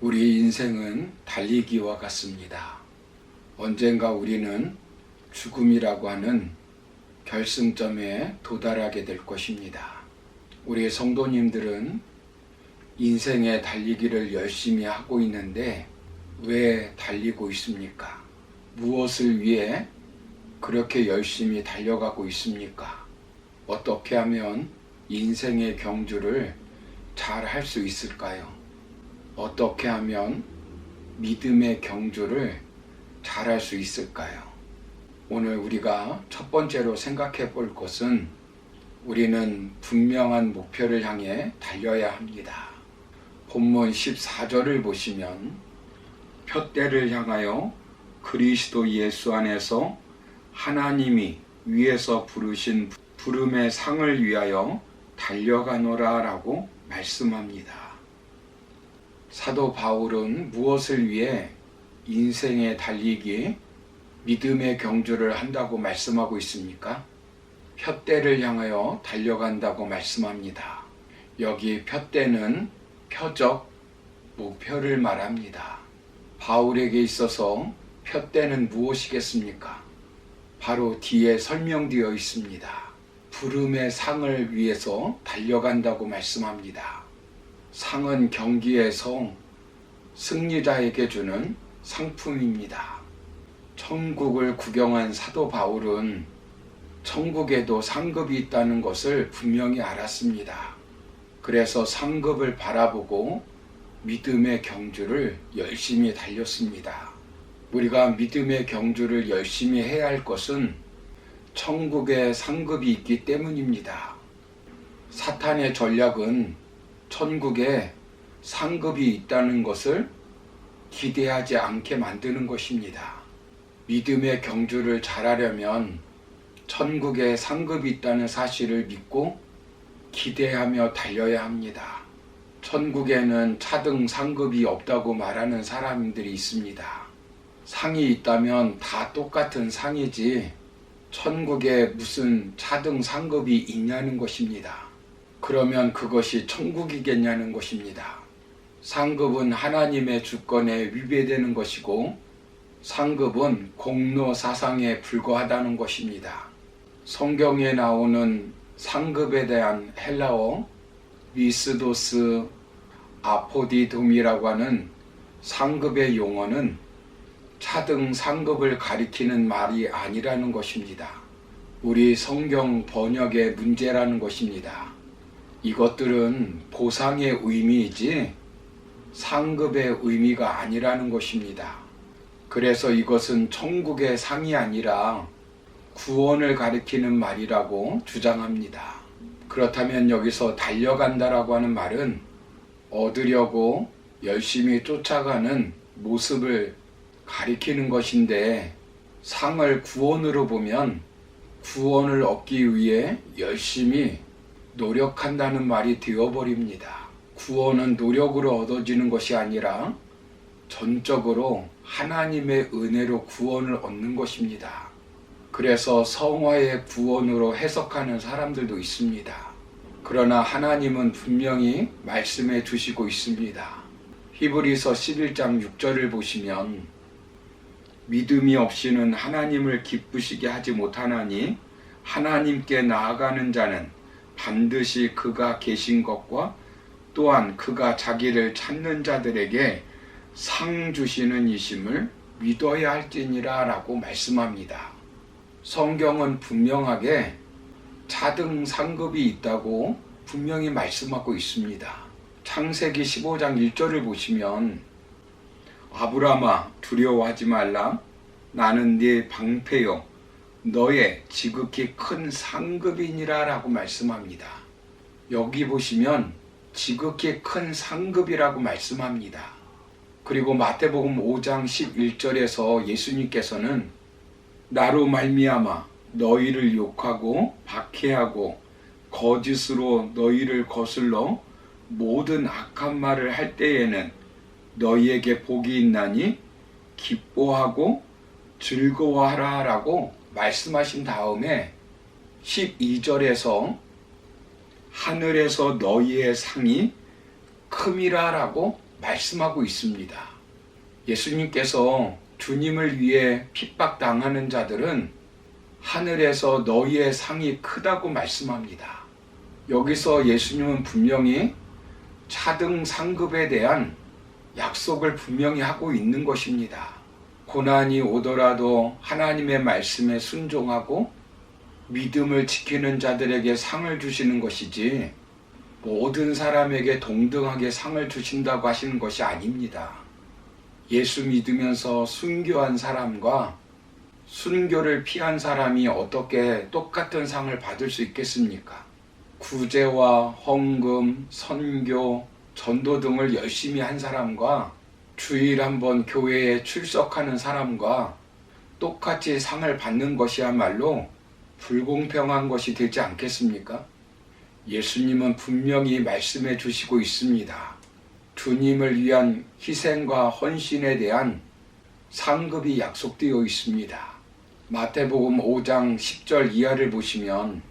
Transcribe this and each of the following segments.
우리 인생은 달리기와 같습니다. 언젠가 우리는 죽음이라고 하는 결승점에 도달하게 될 것입니다. 우리 성도님들은 인생의 달리기를 열심히 하고 있는데 왜 달리고 있습니까? 무엇을 위해 그렇게 열심히 달려가고 있습니까? 어떻게 하면 인생의 경주를 잘 할 수 있을까요? 어떻게 하면 믿음의 경주를 잘 할 수 있을까요? 오늘 우리가 첫 번째로 생각해 볼 것은 우리는 분명한 목표를 향해 달려야 합니다. 본문 14절을 보시면 표대를 향하여 그리스도 예수 안에서 하나님이 위에서 부르신 부름의 상을 위하여 달려가노라 라고 말씀합니다. 사도 바울은 무엇을 위해 인생의 달리기, 믿음의 경주를 한다고 말씀하고 있습니까? 표대를 향하여 달려간다고 말씀합니다. 여기 표대는 표적, 목표를 말합니다. 바울에게 있어서 표대는 무엇이겠습니까? 바로 뒤에 설명되어 있습니다. 부름의 상을 위해서 달려간다고 말씀합니다. 상은 경기에서 승리자에게 주는 상품입니다. 천국을 구경한 사도 바울은 천국에도 상급이 있다는 것을 분명히 알았습니다. 그래서 상급을 바라보고 믿음의 경주를 열심히 달렸습니다. 우리가 믿음의 경주를 열심히 해야 할 것은 천국에 상급이 있기 때문입니다. 사탄의 전략은 천국에 상급이 있다는 것을 기대하지 않게 만드는 것입니다. 믿음의 경주를 잘하려면 천국에 상급이 있다는 사실을 믿고 기대하며 달려야 합니다. 천국에는 차등 상급이 없다고 말하는 사람들이 있습니다. 상이 있다면 다 똑같은 상이지 천국에 무슨 차등 상급이 있냐는 것입니다. 그러면 그것이 천국이겠냐는 것입니다. 상급은 하나님의 주권에 위배되는 것이고 상급은 공로 사상에 불과하다는 것입니다. 성경에 나오는 상급에 대한 헬라어 미스도스 아포디돔이라고 하는 상급의 용어는 차등 상급을 가리키는 말이 아니라는 것입니다. 우리 성경 번역의 문제라는 것입니다. 이것들은 보상의 의미이지 상급의 의미가 아니라는 것입니다. 그래서 이것은 천국의 상이 아니라 구원을 가리키는 말이라고 주장합니다. 그렇다면 여기서 달려간다라고 하는 말은 얻으려고 열심히 쫓아가는 모습을 가리키는 것인데 상을 구원으로 보면 구원을 얻기 위해 열심히 노력한다는 말이 되어버립니다. 구원은 노력으로 얻어지는 것이 아니라 전적으로 하나님의 은혜로 구원을 얻는 것입니다. 그래서 성화의 구원으로 해석하는 사람들도 있습니다. 그러나 하나님은 분명히 말씀해 주시고 있습니다. 히브리서 11장 6절을 보시면 믿음이 없이는 하나님을 기쁘시게 하지 못하나니 하나님께 나아가는 자는 반드시 그가 계신 것과 또한 그가 자기를 찾는 자들에게 상 주시는 이심을 믿어야 할지니라 라고 말씀합니다. 성경은 분명하게 차등 상급이 있다고 분명히 말씀하고 있습니다. 창세기 15장 1절을 보시면 아브라함아 두려워하지 말라 나는 네 방패요 너의 지극히 큰 상급이니라 라고 말씀합니다. 여기 보시면 지극히 큰 상급이라고 말씀합니다. 그리고 마태복음 5장 11절에서 예수님께서는 나로 말미암아 너희를 욕하고 박해하고 거짓으로 너희를 거슬러 모든 악한 말을 할 때에는 너희에게 복이 있나니 기뻐하고 즐거워하라 라고 말씀하신 다음에 12절에서 하늘에서 너희의 상이 큼이라 라고 말씀하고 있습니다. 예수님께서 주님을 위해 핍박당하는 자들은 하늘에서 너희의 상이 크다고 말씀합니다. 여기서 예수님은 분명히 차등 상급에 대한 약속을 분명히 하고 있는 것입니다. 고난이 오더라도 하나님의 말씀에 순종하고 믿음을 지키는 자들에게 상을 주시는 것이지 모든 사람에게 동등하게 상을 주신다고 하시는 것이 아닙니다. 예수 믿으면서 순교한 사람과 순교를 피한 사람이 어떻게 똑같은 상을 받을 수 있겠습니까? 구제와 헌금, 선교, 전도 등을 열심히 한 사람과 주일 한번 교회에 출석하는 사람과 똑같이 상을 받는 것이야말로 불공평한 것이 되지 않겠습니까? 예수님은 분명히 말씀해 주시고 있습니다. 주님을 위한 희생과 헌신에 대한 상급이 약속되어 있습니다. 마태복음 5장 10절 이하를 보시면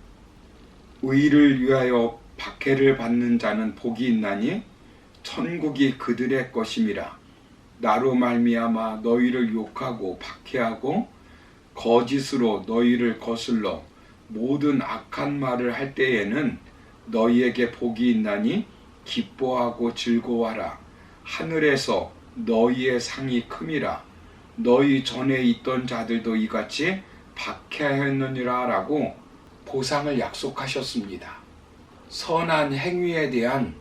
의를 위하여 박해를 받는 자는 복이 있나니 천국이 그들의 것임이라. 나로 말미암아 너희를 욕하고 박해하고 거짓으로 너희를 거슬러 모든 악한 말을 할 때에는 너희에게 복이 있나니 기뻐하고 즐거워하라. 하늘에서 너희의 상이 큼이라. 너희 전에 있던 자들도 이같이 박해하였느니라 라고 보상을 약속하셨습니다. 선한 행위에 대한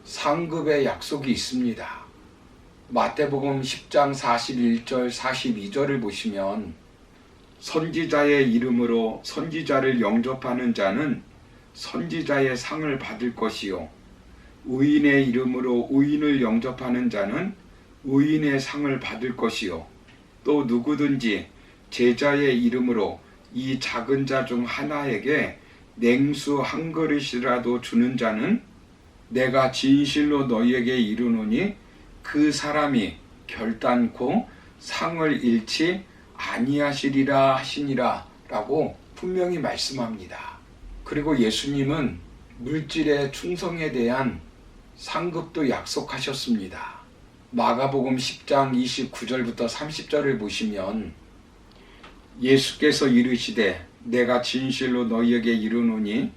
상급의 약속이 있습니다. 마태복음 10장 41절 42절을 보시면 선지자의 이름으로 선지자를 영접하는 자는 선지자의 상을 받을 것이요 의인의 이름으로 의인을 영접하는 자는 의인의 상을 받을 것이요 또 누구든지 제자의 이름으로 이 작은 자 중 하나에게 냉수 한 그릇이라도 주는 자는 내가 진실로 너희에게 이르노니 그 사람이 결단코 상을 잃지 아니하시리라 하시니라 라고 분명히 말씀합니다. 그리고 예수님은 물질의 충성에 대한 상급도 약속하셨습니다. 마가복음 10장 29절부터 30절을 보시면 예수께서 이르시되 내가 진실로 너희에게 이르노니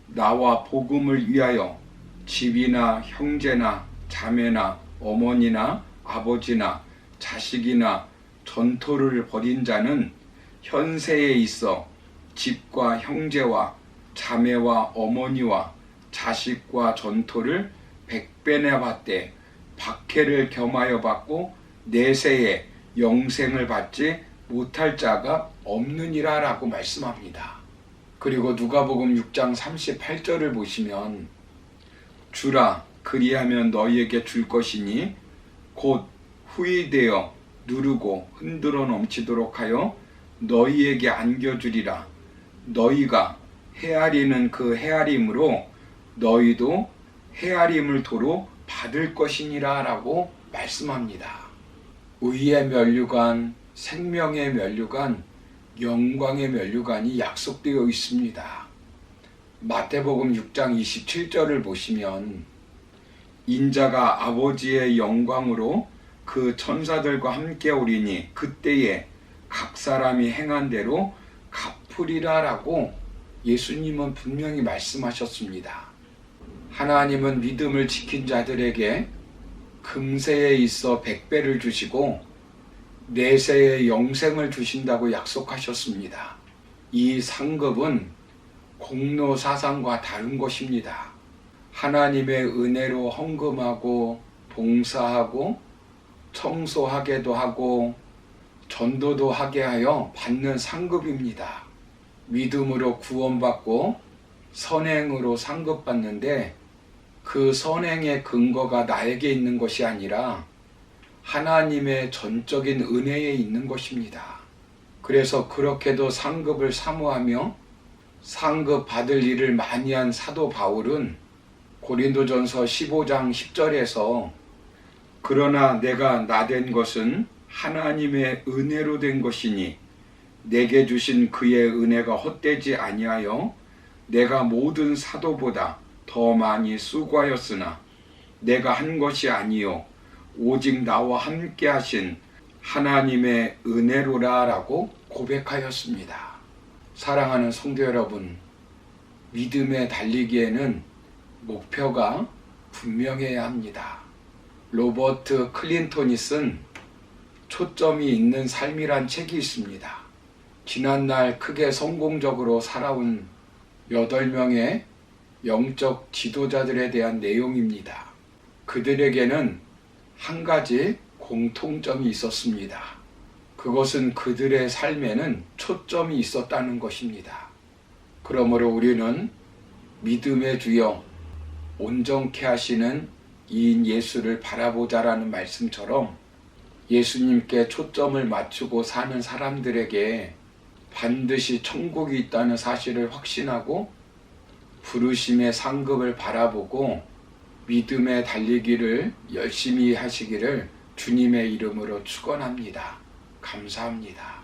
나와 복음을 위하여 집이나 형제나 자매나 어머니나 아버지나 자식이나 전토를 벌인 자는 현세에 있어 집과 형제와 자매와 어머니와 자식과 전토를 100배나 받되 박해를 겸하여 받고 내세에 영생을 받지 못할 자가 없느니라 라고 말씀합니다. 그리고 누가복음 6장 38절을 보시면 주라 그리하면 너희에게 줄 것이니 곧 후이되어 누르고 흔들어 넘치도록 하여 너희에게 안겨주리라. 너희가 헤아리는 그 헤아림으로 너희도 헤아림을 도로 받을 것이니라 라고 말씀합니다. 의의 면류관, 생명의 면류관, 영광의 면류관이 약속되어 있습니다. 마태복음 6장 27절을 보시면 인자가 아버지의 영광으로 그 천사들과 함께 오리니 그때에 각 사람이 행한 대로 갚으리라 라고 예수님은 분명히 말씀하셨습니다. 하나님은 믿음을 지킨 자들에게 금세에 있어 100배를 주시고 내세에 영생을 주신다고 약속하셨습니다. 이 상급은 공로사상과 다른 것입니다. 하나님의 은혜로 헌금하고 봉사하고 청소하게도 하고 전도도 하게 하여 받는 상급입니다. 믿음으로 구원받고 선행으로 상급받는데 그 선행의 근거가 나에게 있는 것이 아니라 하나님의 전적인 은혜에 있는 것입니다. 그래서 그렇게도 상급을 사모하며 상급 받을 일을 많이 한 사도 바울은 고린도전서 15장 10절에서 그러나 내가 나된 것은 하나님의 은혜로 된 것이니 내게 주신 그의 은혜가 헛되지 아니하여 내가 모든 사도보다 더 많이 수고하였으나 내가 한 것이 아니요 오직 나와 함께 하신 하나님의 은혜로라 라고 고백하였습니다. 사랑하는 성도 여러분, 믿음에 달리기에는 목표가 분명해야 합니다. 로버트 클린턴이 쓴 초점이 있는 삶이란 책이 있습니다. 지난날 크게 성공적으로 살아온 8명의 영적 지도자들에 대한 내용입니다. 그들에게는 한 가지 공통점이 있었습니다. 그것은 그들의 삶에는 초점이 있었다는 것입니다. 그러므로 우리는 믿음의 주여 온전케 하시는 이인 예수를 바라보자라는 말씀처럼 예수님께 초점을 맞추고 사는 사람들에게 반드시 천국이 있다는 사실을 확신하고 부르심의 상급을 바라보고 믿음의 달리기를 열심히 하시기를 주님의 이름으로 축원합니다. 감사합니다.